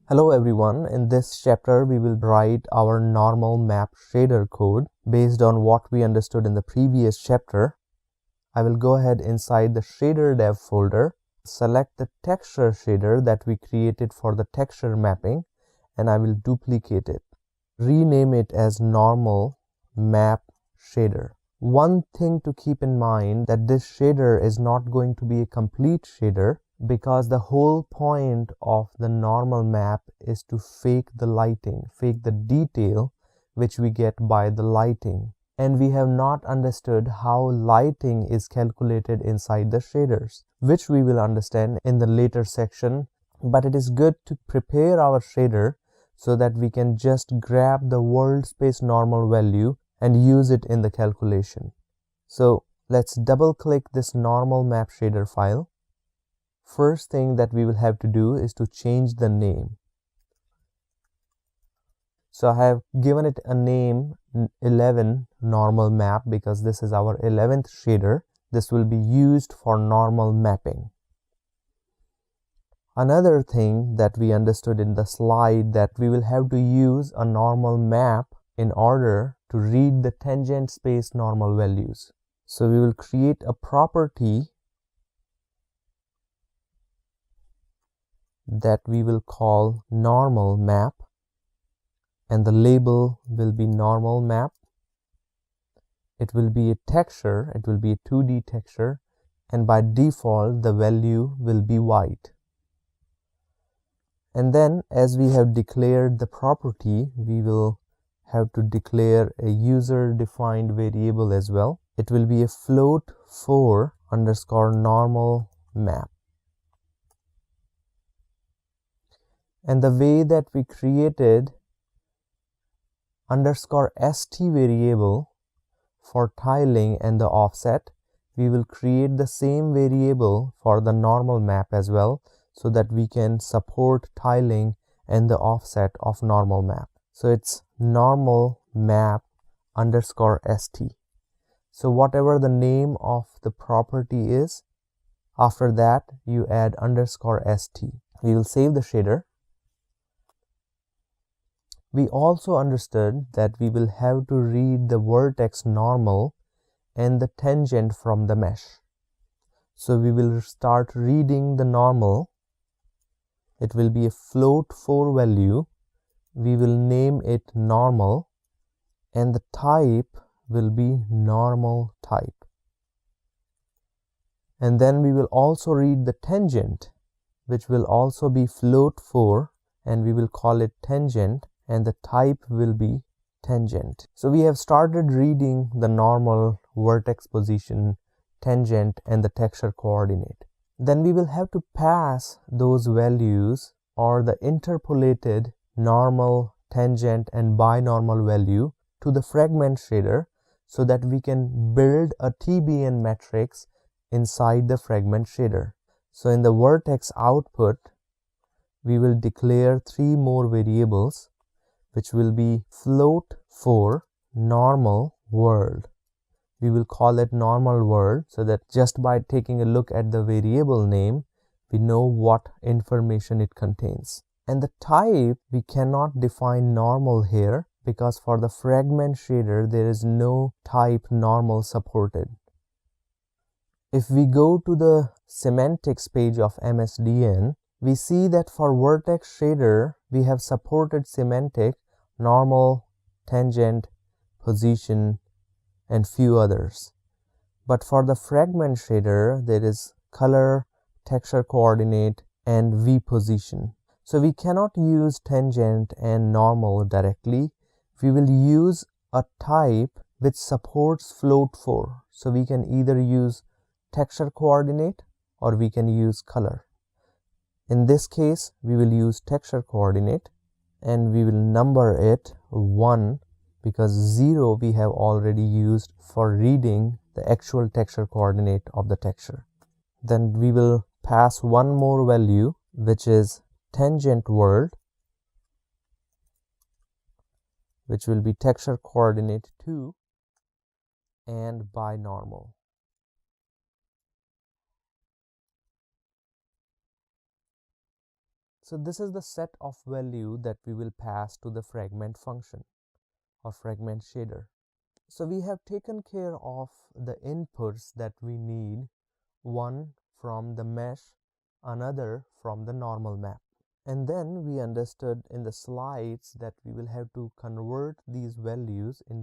Hello everyone, in this chapter we will write our NormalMap shader code based on what we understood in the previous chapter. I will go ahead inside the shader dev folder, select the texture shader that we created for the texture mapping, and I will duplicate it. Rename it as NormalMap shader. One thing to keep in mind that this shader is not going to be a complete shader, because the whole point of the normal map is to fake the lighting, fake the detail which we get by the lighting. And we have not understood how lighting is calculated inside the shaders, which we will understand in the later section. But it is good to prepare our shader so that we can just grab the world space normal value and use it in the calculation. So let's double click this normal map shader file. First thing that we will have to do is to change the name. So I have given it a name 11 normal map because this is our 11th shader. This will be used for normal mapping. Another thing that we understood in the slide that we will have to use a normal map in order to read the tangent space normal values. So we will create a property that we will call normal map, and the label will be normal map. It will be a texture, it will be a 2D texture, and by default the value will be white. And then as we have declared the property, we will have to declare a user defined variable as well. It will be a float for underscore normal map. And the way that we created underscore st variable for tiling and the offset, we will create the same variable for the normal map as well, so that we can support tiling and the offset of normal map. So it's normal map underscore st. So whatever the name of the property is, after that you add underscore st. We will save the shader. We also understood that we will have to read the vertex normal and the tangent from the mesh. So we will start reading the normal. It will be a float for value. We will name it normal, and the type will be normal type. And then we will also read the tangent, which will also be float for, and we will call it tangent, and the type will be tangent. So we have started reading the normal, vertex position, tangent, and the texture coordinate. Then we will have to pass those values or the interpolated normal, tangent, and binormal value to the fragment shader so that we can build a TBN matrix inside the fragment shader. So in the vertex output, we will declare 3 more variables, which will be float for normal world. We will call it normal world so that just by taking a look at the variable name, we know what information it contains. And the type, we cannot define normal here because for the fragment shader, there is no type normal supported. If we go to the semantics page of MSDN, we see that for vertex shader, we have supported semantic, normal, tangent, position, and few others. But for the fragment shader, there is color, texture coordinate, and V position. So we cannot use tangent and normal directly. We will use a type which supports float for. So we can either use texture coordinate or we can use color. In this case, we will use texture coordinate and we will number it 1 because 0 we have already used for reading the actual texture coordinate of the texture. Then we will pass one more value, which is tangent world, which will be texture coordinate 2 and binormal. So this is the set of value that we will pass to the fragment function or fragment shader. So we have taken care of the inputs that we need, one from the mesh, another from the normal map. And then we understood in the slides that we will have to convert these values into